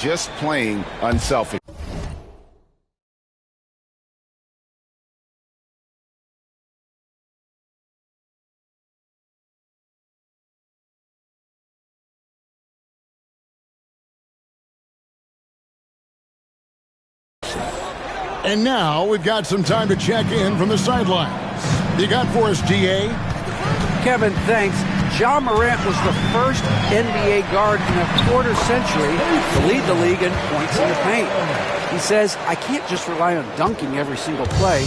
just playing unselfish. And now we've got some time to check in from the sidelines. You got for us, GA? Kevin, thanks. Ja Morant was the first NBA guard in a quarter century to lead the league in points in the paint. He says, I can't just rely on dunking every single play,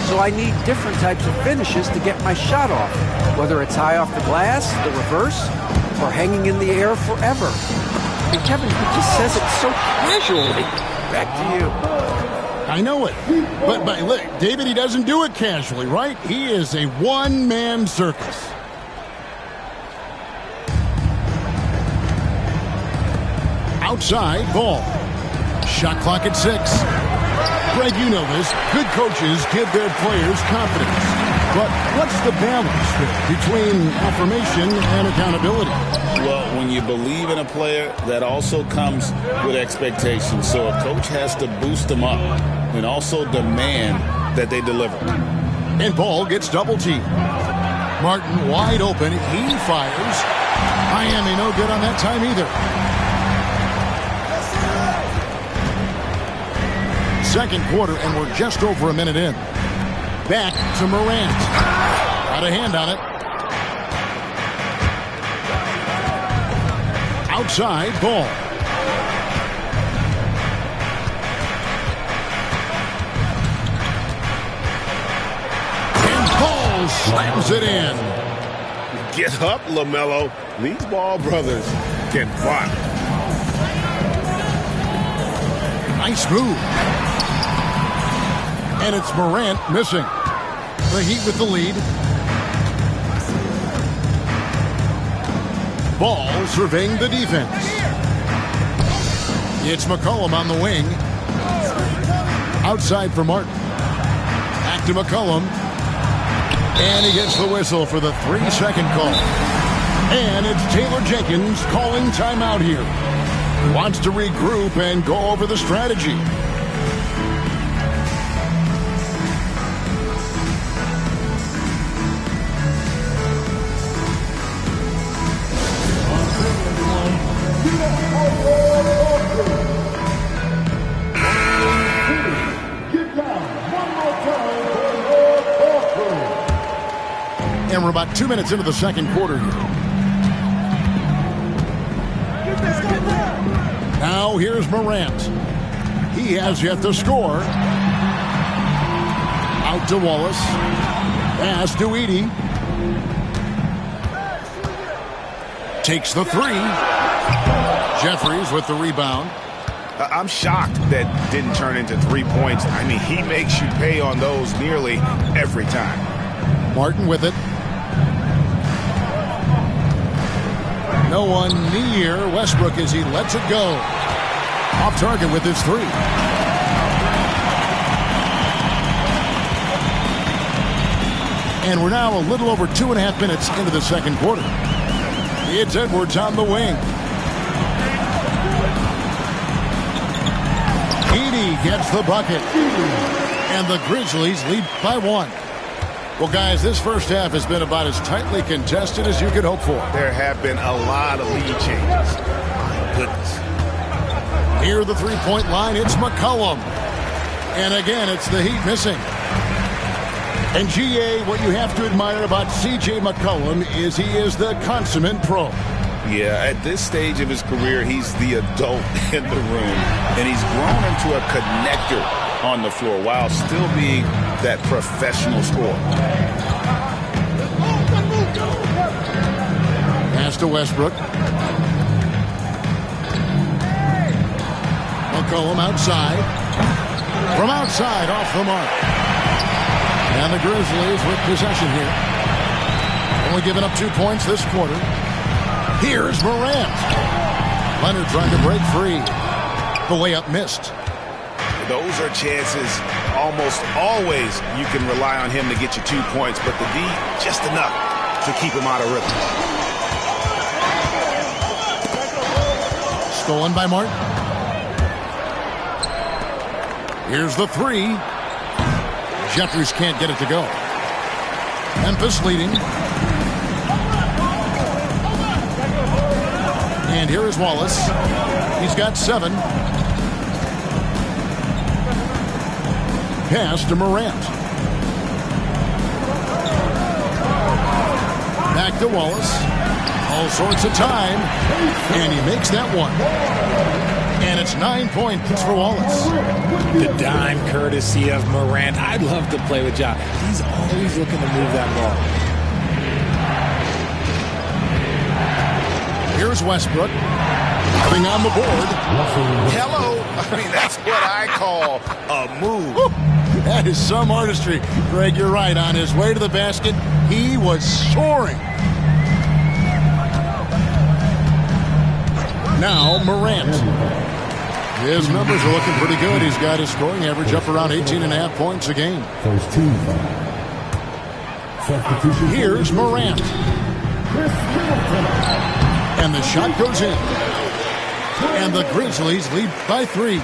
so I need different types of finishes to get my shot off, whether it's high off the glass, the reverse, or hanging in the air forever. And Kevin, he just says it so casually. Back to you. I know it. But look, David, he doesn't do it casually, right? He is a one-man circus. Outside, ball. Shot clock at 6. Greg, you know this. Good coaches give their players confidence. But what's the balance between affirmation and accountability? Well, when you believe in a player, that also comes with expectations. So a coach has to boost them up and also demand that they deliver. And Ball gets double teamed. Martin wide open. He fires. Miami no good on that time either. Second quarter, and we're just over a minute in. Back to Morant. Got a hand on it. Outside, Ball. And Ball slams it in. Get up, LaMelo. These Ball brothers can block. Nice move. And it's Morant missing. The Heat with the lead. Ball surveying the defense. It's McCollum on the wing. Outside for Martin. Back to McCollum. And he gets the whistle for the 3-second call. And it's Taylor Jenkins calling timeout here. He wants to regroup and go over the strategy. And we're about 2 minutes into the second quarter here. Now here's Morant. He has yet to score. Out to Wallace. Pass to Edey. Takes the 3. Jeffries with the rebound. I'm shocked that didn't turn into 3 points. I mean, he makes you pay on those nearly every time. Martin with it. No one near Westbrook as he lets it go. Off target with his 3. And we're now a little over 2.5 minutes into the second quarter. It's Edwards on the wing. Edey gets the bucket. And the Grizzlies lead by 1. Well, guys, this first half has been about as tightly contested as you could hope for. There have been a lot of lead changes. My goodness. Near the three-point line, it's McCollum. And again, it's the Heat missing. And GA, what you have to admire about C.J. McCollum is he is the consummate pro. Yeah, at this stage of his career, he's the adult in the room. And he's grown into a connector on the floor while still being that professional scorer. Pass to Westbrook. McCollum outside. From outside, off the mark. And the Grizzlies with possession here. Only giving up 2 points this quarter. Here's Morant. Leonard trying to break free. The layup missed. Those are chances almost always you can rely on him to get you 2 points, but the D just enough to keep him out of rhythm. Stolen by Martin. Here's the three. Jeffries can't get it to go. Memphis leading. And here is Wallace. He's got 7. Pass to Morant. Back to Wallace. All sorts of time. And he makes that one. And it's 9 points for Wallace. The dime courtesy of Morant. I'd love to play with Ja. He's always looking to move that ball. Here's Westbrook. Coming on the board. Hello. I mean, that's what I call a move. Woo. That is some artistry. Greg, you're right. On his way to the basket, he was soaring. Now Morant. His numbers are looking pretty good. He's got his scoring average up around 18.5 points a game. Here's Morant. And the shot goes in. And the Grizzlies lead by 3. A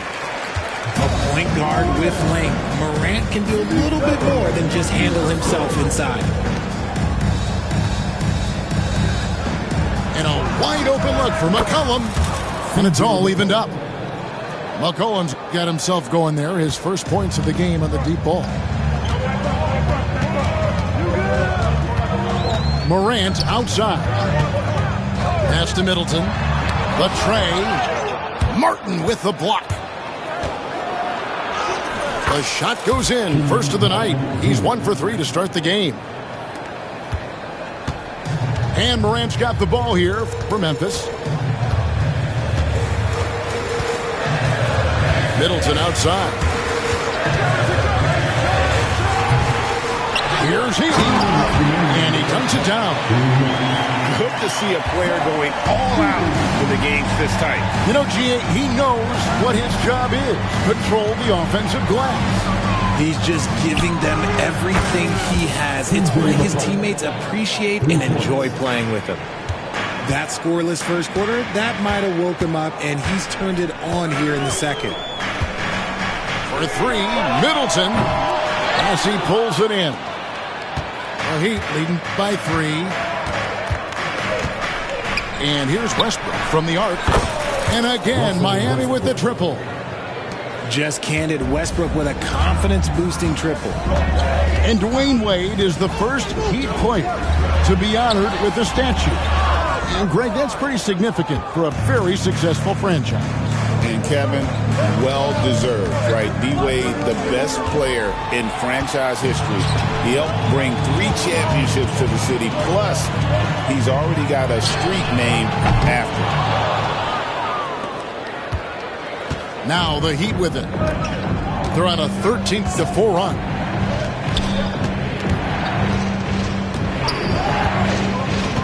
point guard with length. Morant can do a little bit more than just handle himself inside. And a wide open look for McCollum. And it's all evened up. McCollum's got himself going there. His first points of the game on the deep ball. Morant outside. Pass to Middleton. The tray. Martin with the block. The shot goes in. First of the night. He's 1 for 3 to start the game. And Morant's got the ball here for Memphis. Middleton outside. Here's he. And he dunks it down. Good to see a player going all out when the game's this tight. You know, G.A., he knows what his job is. Control the offensive glass. He's just giving them everything he has. It's what his teammates appreciate and enjoy playing with him. That scoreless first quarter, that might have woke him up, and he's turned it on here in the second. For 3, Middleton, as he pulls it in. The Heat leading by 3. And here's Westbrook from the arc. And again, Miami with the triple. Just candid, Westbrook with a confidence-boosting triple. And Dwayne Wade is the first Heat player to be honored with a statue. And, Greg, that's pretty significant for a very successful franchise. And, Kevin, well-deserved, right? D-Wade, the best player in franchise history. He helped bring 3 championships to the city. Plus, he's already got a street named after him. Now the Heat with it. They're on a 13-4 run.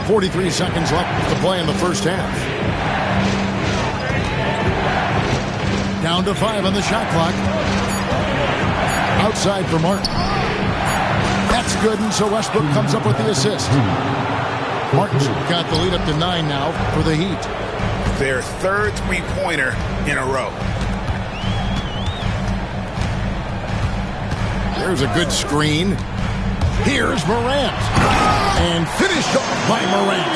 .43 seconds left to play in the first half. Down to 5 on the shot clock. Outside for Martin. That's good, and so Westbrook comes up with the assist. Martin's got the lead up to 9 now for the Heat. Their third three-pointer in a row. There's a good screen. Here's Morant. And finished off by Morant.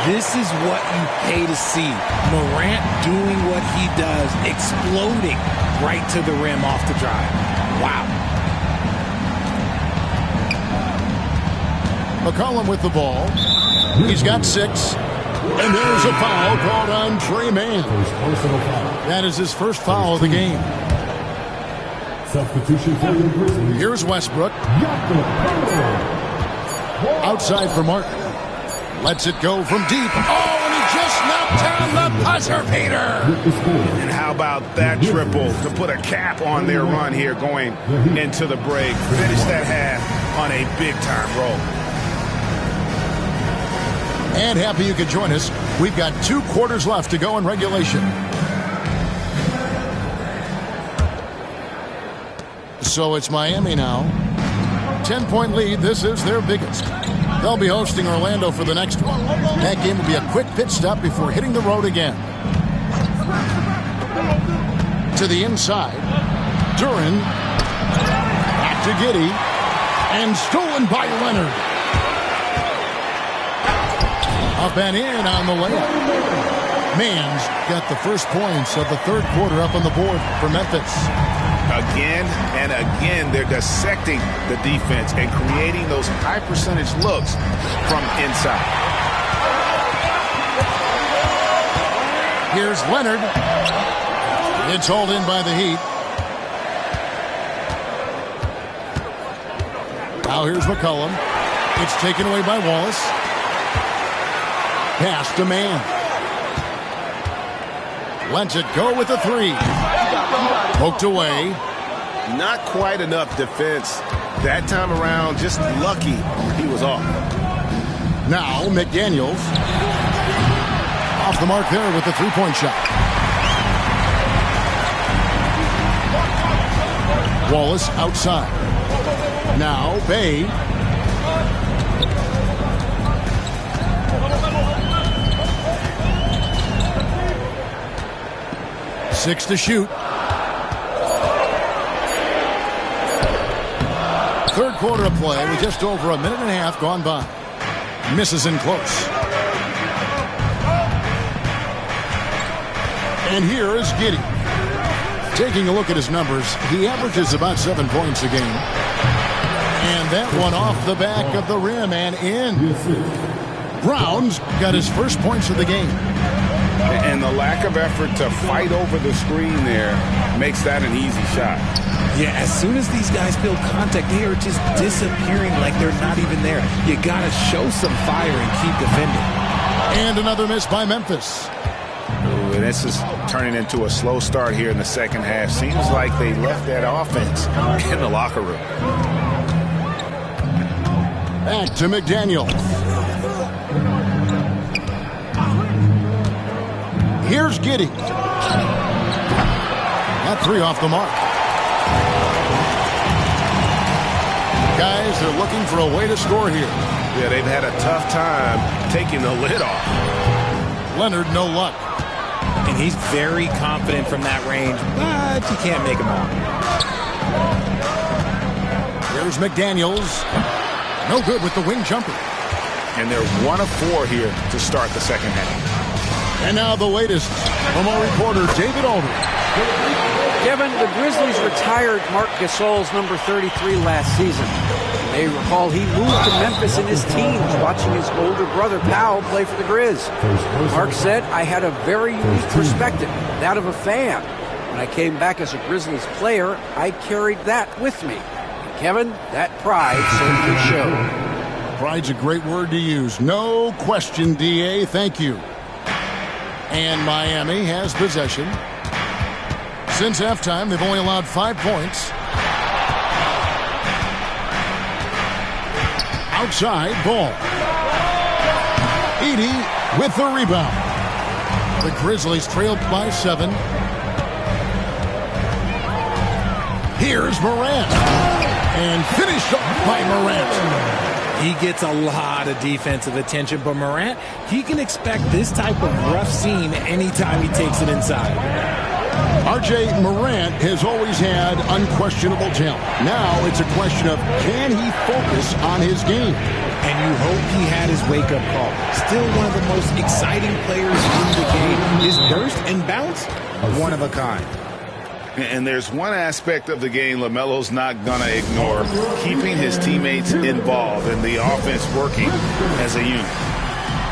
This is what you pay to see. Morant doing what he does, exploding right to the rim off the drive. Wow. McCollum with the ball. He's got 6. And there's a foul called on Trey Mann. That is his first foul of the game. Substitution for the Grizzlies. Here's Westbrook. Outside for Martin. Lets it go from deep. Oh, and he just knocked down the buzzer beater. And how about that triple to put a cap on their run here going into the break. Finish that half on a big-time roll. And happy you could join us. We've got 2 quarters left to go in regulation. So it's Miami now. 10-point lead. This is their biggest. They'll be hosting Orlando for the next one. That game will be a quick pit stop before hitting the road again. To the inside. Duran. Back to Giddey. And stolen by Leonard. Up and in on the layup. Mann's got the first points of the third quarter up on the board for Memphis. Again and again, they're dissecting the defense and creating those high percentage looks from inside. Here's Leonard. It's hauled in by the Heat. Now here's McCollum. It's taken away by Wallace. Pass to Mann. Lets it go with a three. Poked away. Not quite enough defense. That time around, just lucky he was off. Now McDaniels. Off the mark there with the three-point shot. Wallace outside. Now Bay. Six to shoot. Third quarter of play with just over a minute and a half gone by. Misses in close. And here is Giddey. Taking a look at his numbers, he averages about 7 points a game. And that one off the back of the rim and in. Brown's got his first points of the game. And the lack of effort to fight over the screen there makes that an easy shot. Yeah, as soon as these guys feel contact, they are just disappearing like they're not even there. You got to show some fire and keep defending. And another miss by Memphis. Ooh, and this is turning into a slow start here in the second half. Seems like they left that offense in the locker room. Back to McDaniel. Here's Giddey. That three off the mark. Guys, they're looking for a way to score here. Yeah, they've had a tough time taking the lid off. Leonard, no luck. And he's very confident from that range, but you can't make him all. Here's McDaniels. No good with the wing jumper. And they're 1 of 4 here to start the second half. And now the latest from our reporter, David Aldridge. Kevin, the Grizzlies retired Marc Gasol's number 33 last season. You may recall he moved to Memphis in his teens, watching his older brother, Powell, play for the Grizz. Mark said, I had a very unique perspective, that of a fan. When I came back as a Grizzlies player, I carried that with me. And Kevin, that pride certainly showed. Pride's a great word to use. No question, D.A. Thank you. And Miami has possession. Since halftime, they've only allowed 5 points. Outside, ball. Edey with the rebound. The Grizzlies trailed by 7. Here's Morant. And finished off by Morant. He gets a lot of defensive attention, but Morant, he can expect this type of rough scene anytime he takes it inside. R.J. Morant has always had unquestionable talent. Now it's a question of, can he focus on his game? And you hope he had his wake-up call. Still one of the most exciting players in the game. His burst and bounce, one of a kind. And there's one aspect of the game LaMelo's not going to ignore, keeping his teammates involved and the offense working as a unit.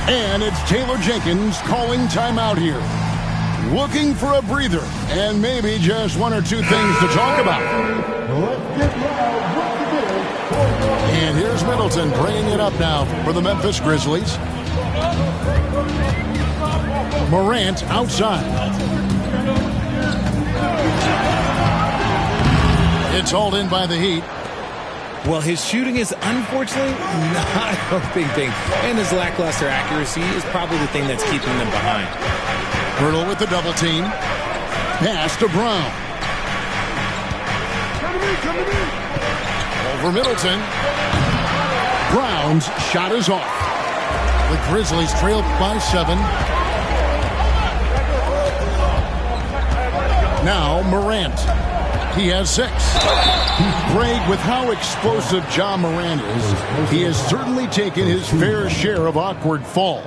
And it's Taylor Jenkins calling timeout here. Looking for a breather and maybe just 1 or 2 things to talk about. And here's Middleton bringing it up now for the Memphis Grizzlies. Morant outside. It's hauled in by the Heat. Well, his shooting is unfortunately not a big thing. And his lackluster accuracy is probably the thing that's keeping them behind. Hurdle with the double team. Pass to Brown. Over Middleton. Brown's shot is off. The Grizzlies trailed by 7. Now Morant. He has 6. Greg, with how explosive Ja Morant is, he has certainly taken his fair share of awkward falls.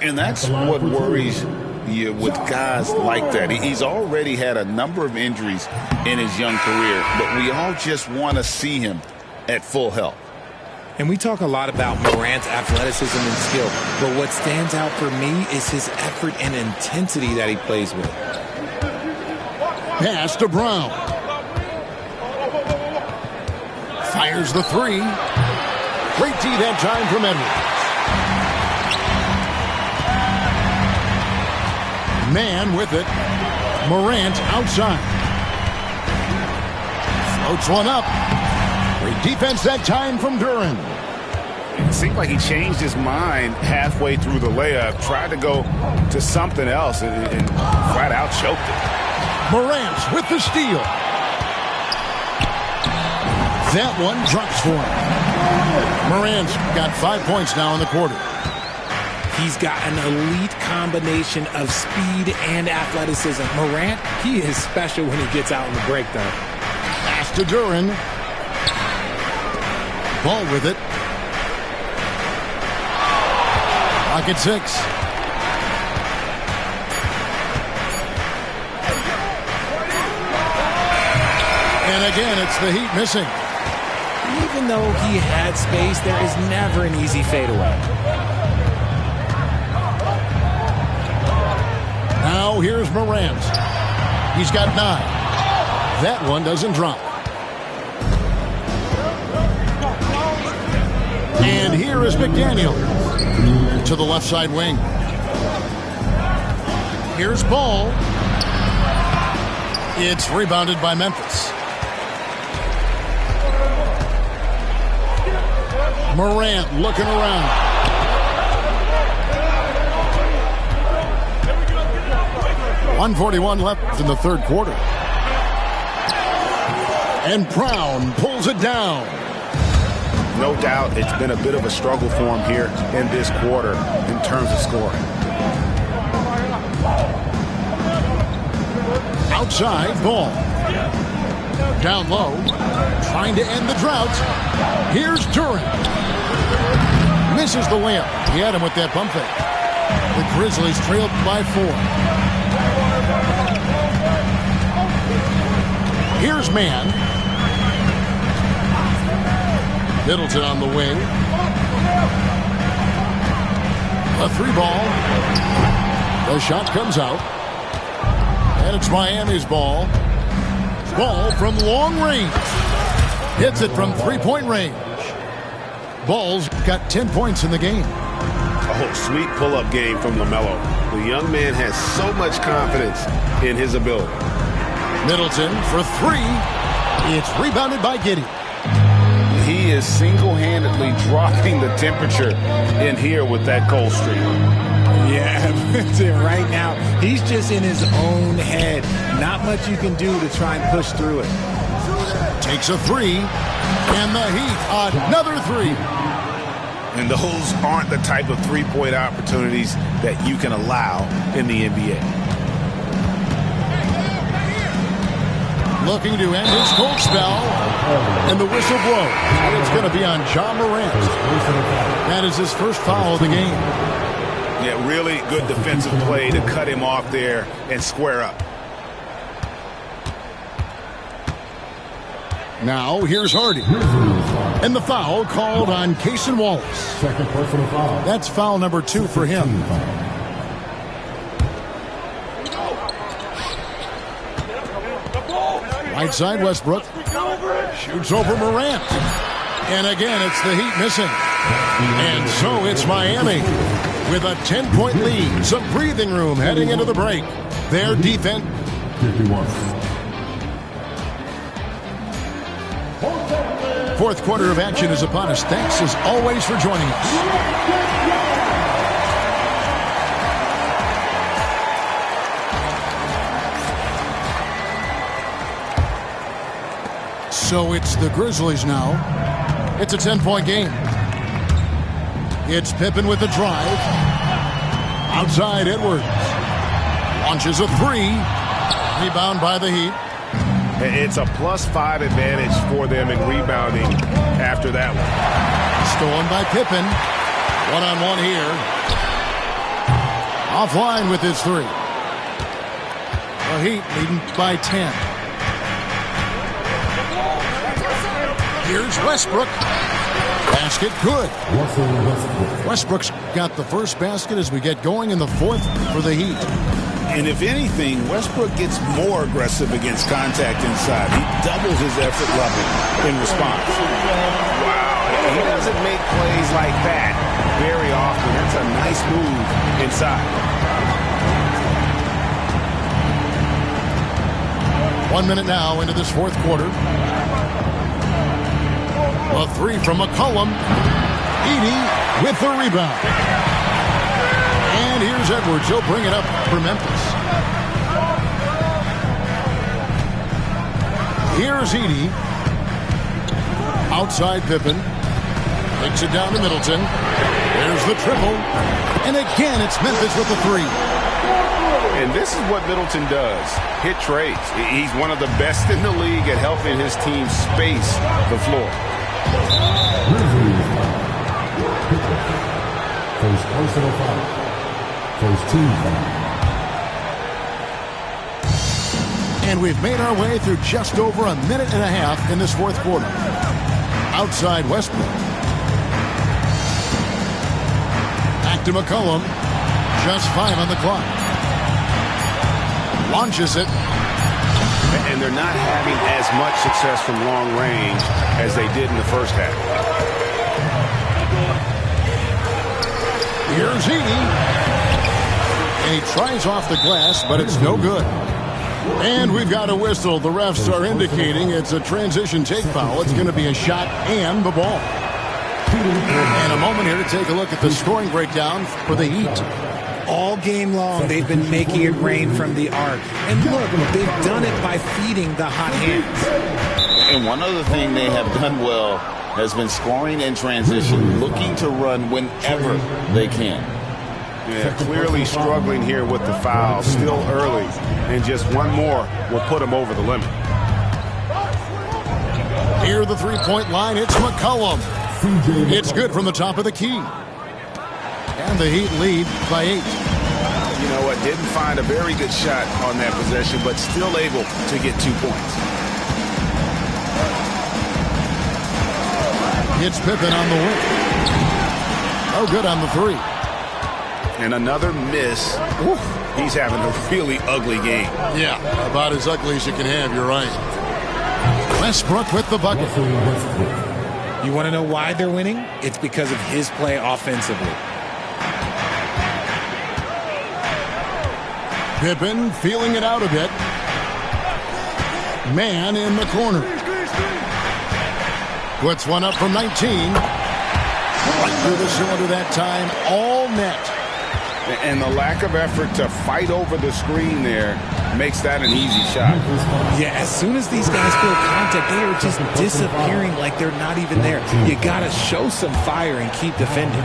And that's what worries you with guys like that. He's already had a number of injuries in his young career, but we all just want to see him at full health. And we talk a lot about Morant's athleticism and skill, but what stands out for me is his effort and intensity that he plays with. Pass to Brown. Fires the 3. Great D that time from Edwards. Man with it. Morant outside. Floats one up. Great defense that time from Duren. It seemed like he changed his mind halfway through the layup, tried to go to something else, and flat out choked it. Morant with the steal. That one drops for him. Morant's got 5 points now in the quarter. He's got an elite combination of speed and athleticism. Morant, he is special when he gets out in the break, though. Pass to Duren. Ball with it. Pocket 6. And again, it's the Heat missing. Even though he had space, there is never an easy fadeaway. Now here's Morant. He's got 9. That one doesn't drop. And here is McDaniel to the left side wing. Here's Ball. It's rebounded by Memphis. Morant looking around. .141 left in the third quarter. And Brown pulls it down. No doubt it's been a bit of a struggle for him here in this quarter in terms of scoring. Outside, Ball. Down low, trying to end the drought. Here's Duren. Misses the layup. He had him with that bump fake. The Grizzlies trailed by 4. Here's Man. Middleton on the wing. A 3 ball. The shot comes out. And it's Miami's ball. Ball from long range. Hits it from 3-point range. Ball's got 10 points in the game. Oh, sweet pull-up game from LaMelo. The young man has so much confidence in his ability. Middleton for 3. It's rebounded by Giddey. He is single-handedly dropping the temperature in here with that cold streak. Yeah, right now, he's just in his own head. Not much you can do to try and push through it. Takes a 3. And the Heat, another 3. And those aren't the type of three-point opportunities that you can allow in the NBA. Looking to end his cold spell. And the whistle blows. And it's going to be on Ja Morant. That is his first foul of the game. Yeah, really good defensive play to cut him off there and square up. Now, here's Hardy. And the foul called on Cason Wallace. Second personal foul. That's foul number 2 for him. Right side, Westbrook. Shoots over Morant. And again, it's the Heat missing. And so it's Miami with a 10-point lead. Some breathing room heading into the break. Their defense. 51. Fourth quarter of action is upon us. Thanks as always for joining us. So it's the Grizzlies now. It's a 10-point game. It's Pippen with the drive. Outside, Edwards. Launches a 3. Rebound by the Heat. It's a +5 advantage for them in rebounding after that one. Stolen by Pippen. One-on-one here. Offline with his three. The Heat leading by 10. Here's Westbrook. Basket good. Westbrook's got the first basket as we get going in the fourth for the Heat. And if anything, Westbrook gets more aggressive against contact inside. He doubles his effort level in response. Wow, he doesn't make plays like that very often. That's a nice move inside. 1 minute now into this fourth quarter. A three from McCollum. Edey with the rebound. And here's Edwards. He'll bring it up for Memphis. Here's Edey. Outside Pippen. Takes it down to Middleton. There's the triple. And again, it's Memphis with the three. And this is what Middleton does. Hit trades. He's one of the best in the league at helping his team space the floor. First personal foul. First team foul. And we've made our way through just over a minute and a half in this fourth quarter. Outside Westbrook. Back to McCollum. Just 5 on the clock. Launches it. And they're not having as much success from long range as they did in the first half. Here's Edey. And he tries off the glass, but it's no good. And we've got a whistle. The refs are indicating it's a transition take foul. It's going to be a shot and the ball. And a moment here to take a look at the scoring breakdown for the Heat. All game long, they've been making it rain from the arc. And look, they've done it by feeding the hot hands. And one other thing they have done well has been scoring in transition, looking to run whenever they can. Yeah, clearly struggling here with the foul. Still early. And just one more will put them over the limit. Near the three-point line, it's McCollum. It's good from the top of the key. And the Heat lead by 8. You know what? Didn't find a very good shot on that possession, but still able to get 2 points. It's Pippen on the wing. Oh, good on the three. And another miss. Oof, he's having a really ugly game. Yeah, about as ugly as you can have, you're right. Westbrook with the bucket. You want to know why they're winning? It's because of his play offensively. Pippen feeling it out a bit. Man in the corner. Puts one up from 19. Right through the cylinder that time. All net. And the lack of effort to fight over the screen there makes that an easy shot. Yeah, as soon as these guys feel contact, they are just disappearing like they're not even there. You got to show some fire and keep defending.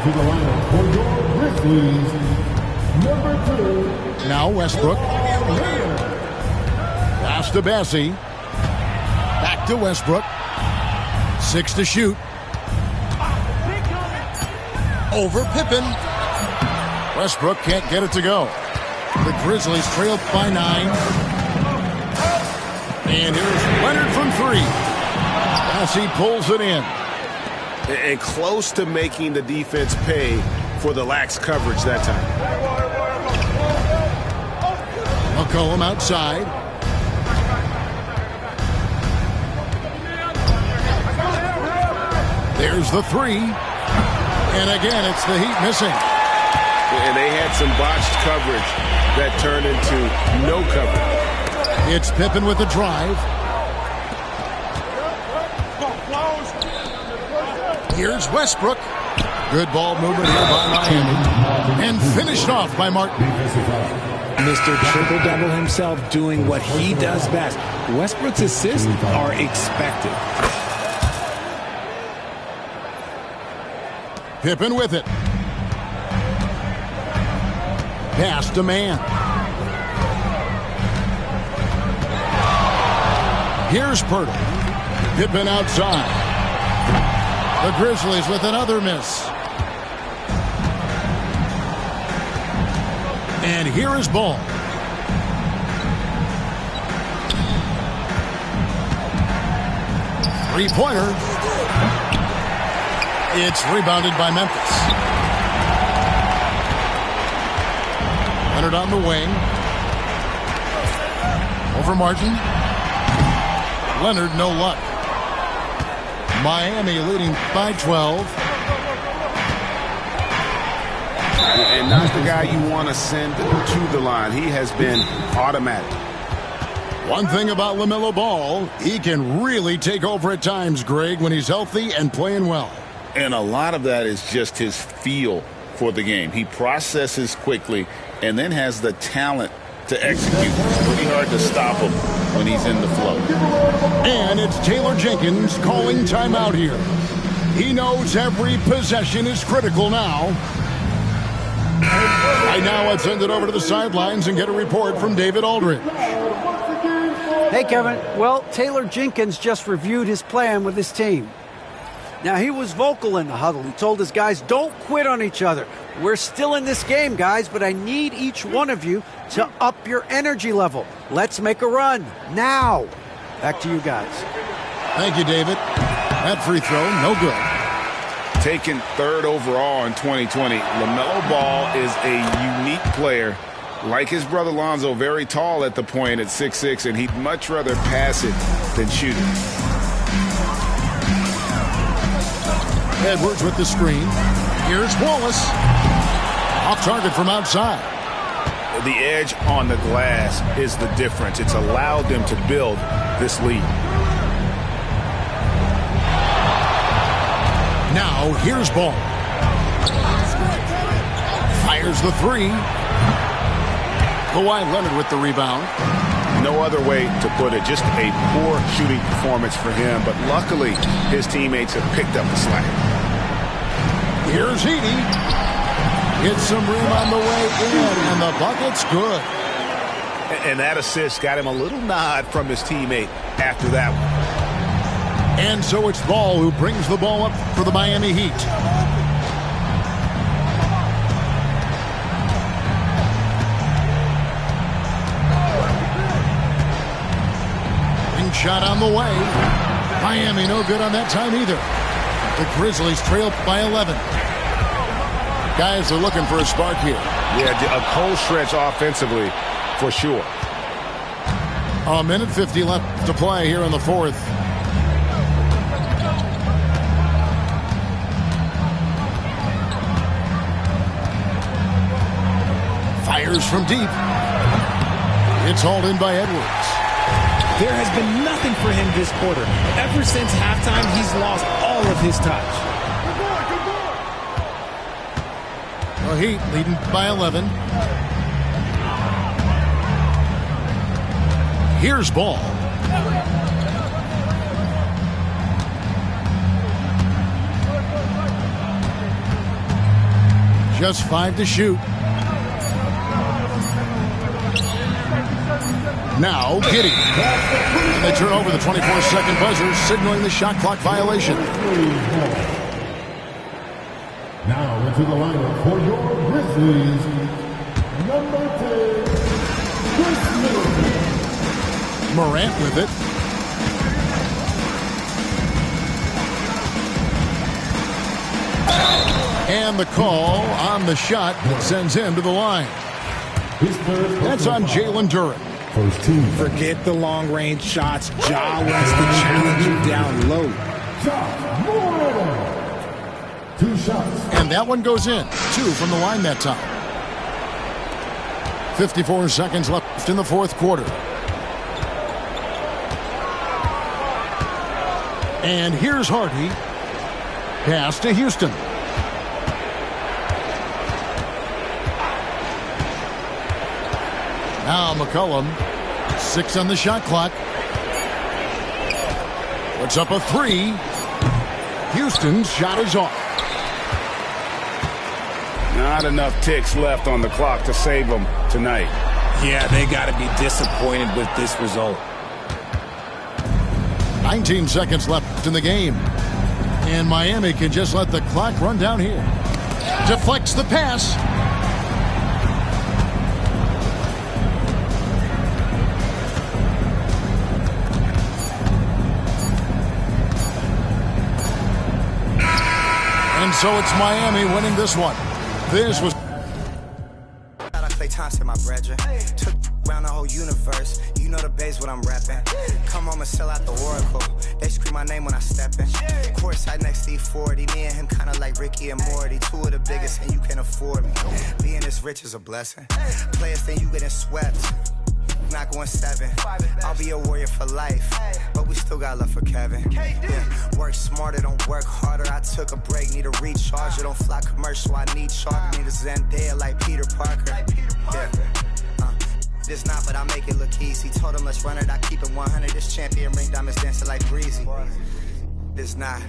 Now Westbrook. Pass to Bassie. Back to Westbrook. 6 to shoot. Over Pippen. Westbrook can't get it to go. The Grizzlies trail by 9. And here's Leonard from 3. Bassie pulls it in. And close to making the defense pay for the lax coverage that time. McCollum outside. There's the 3. And again, it's the Heat missing. And they had some botched coverage that turned into no coverage. It's Pippen with the drive. Here's Westbrook. Good ball movement here by Miami. And finished off by Martin. Mr. Triple-Double himself doing what he does best. Westbrook's assists are expected. Pippen with it. Pass to Man. Here's Pirtle. Pippen outside. The Grizzlies with another miss. And here is Ball. Three-pointer. It's rebounded by Memphis. Leonard on the wing. Over margin. Leonard, no luck. Miami leading by 12. And not the guy you want to send to the line. He has been automatic. One thing about LaMelo Ball, he can really take over at times, Greg, when he's healthy and playing well. And a lot of that is just his feel for the game. He processes quickly and then has the talent to execute. It's pretty hard to stop him when he's in the flow. And it's Taylor Jenkins calling timeout here. He knows every possession is critical now. Right now, let's send it over to the sidelines and get a report from David Aldridge. Hey, Kevin. Well, Taylor Jenkins just reviewed his plan with his team. Now, he was vocal in the huddle. He told his guys, don't quit on each other. We're still in this game, guys, but I need each one of you to up your energy level. Let's make a run now. Back to you guys. Thank you, David. That free throw, no good. Taken third overall in 2020, LaMelo Ball is a unique player. Like his brother Lonzo, very tall at the point at 6'6", and he'd much rather pass it than shoot it. Edwards with the screen. Here's Wallace. Off target from outside. The edge on the glass is the difference. It's allowed them to build this lead. Now, here's Ball. Fires the three. Kawhi Leonard with the rebound. No other way to put it. Just a poor shooting performance for him. But luckily, his teammates have picked up the slack. Here's Heaney. Gets some room on the way in, and the bucket's good. And that assist got him a little nod from his teammate after that one. And so it's Ball who brings the ball up for the Miami Heat. Shot on the way. Miami no good on that time either. The Grizzlies trail by 11. Guys are looking for a spark here. Yeah, a cold stretch offensively for sure. A minute 50 left to play here in the fourth. Fires from deep. It's hauled in by Edwards. There has been nothing for him this quarter. Ever since halftime, he's lost all of his touch. The Heat leading by 11. Here's Ball. Just 5 to shoot. Now, Giddey. And they turn over the 24-second buzzer, signaling the shot clock violation. Now into the lineup for your Grizzlies, number 10, Chris Middleton. Morant with it. And the call on the shot that sends him to the line. That's on Jalen Duren. First team. Forget the long-range shots. Ja wants to challenge you down low. Shot. 2 shots. And that one goes in. 2 from the line that time. 54 seconds left in the fourth quarter. And here's Hardy. Pass to Houston. Now McCollum, 6 on the shot clock. Puts up a 3. Houston's shot is off. Not enough ticks left on the clock to save them tonight. Yeah, they got to be disappointed with this result. 19 seconds left in the game. And Miami can just let the clock run down here. Deflects the pass. And so it's Miami winning this one. This was... My brethren took around the whole universe. You know the base what I'm rapping. Come home and sell out the Oracle. They scream my name when I step in. Courtside next to E40. Me and him kinda like Ricky and Morty. Two of the biggest and you can afford me. Being this rich is a blessing. Players think you getting swept. Not going 7. I'll be a warrior for life, but we still got love for Kevin. Yeah. Work smarter, don't work harder. I took a break, need a recharger. Don't fly commercial, I need shark. Need a Zendaya like Peter Parker. Yeah. This not, but I make it look easy. Told him let's run it, I keep it 100. This champion ring diamonds dancing like breezy. This not,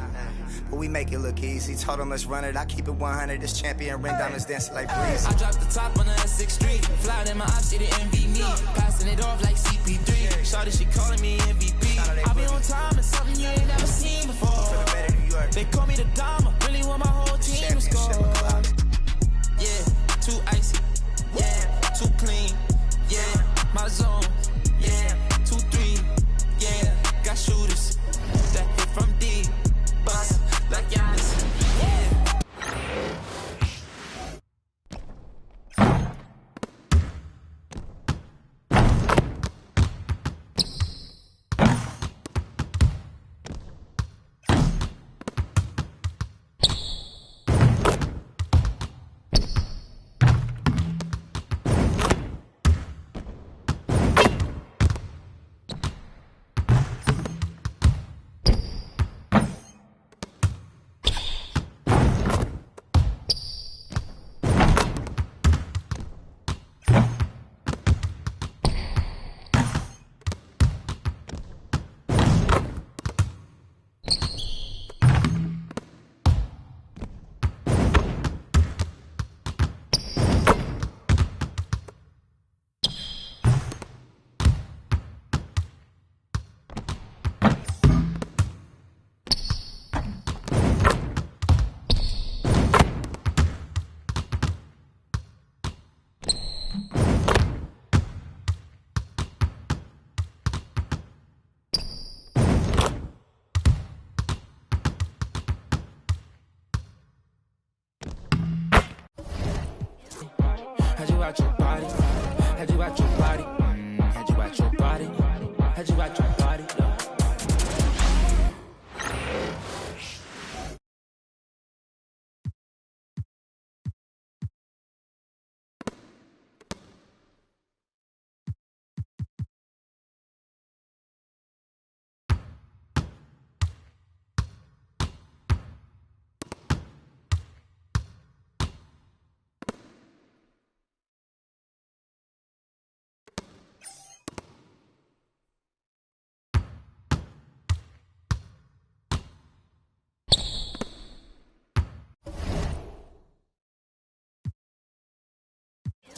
but we make it look easy. Told him let's run it, I keep it 100. This champion ring diamonds dancing like breezy. I dropped the top on the 6th Street. Flying in my ops, she didn't envy me. Passing it off like CP3. Shawty, she calling me MVP. I be on time, it's something you ain't never seen before. They call me the Dama, really want my whole team to score. Yeah, too icy. Yeah, too clean. Yeah, my zone. Yeah, 2-3. Yeah, got shooters that hit from deep. Bust like Giannis. Yeah. Had you out your body, had you out your body, had you out your body, had you out your body.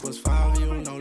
Was 5 of you, no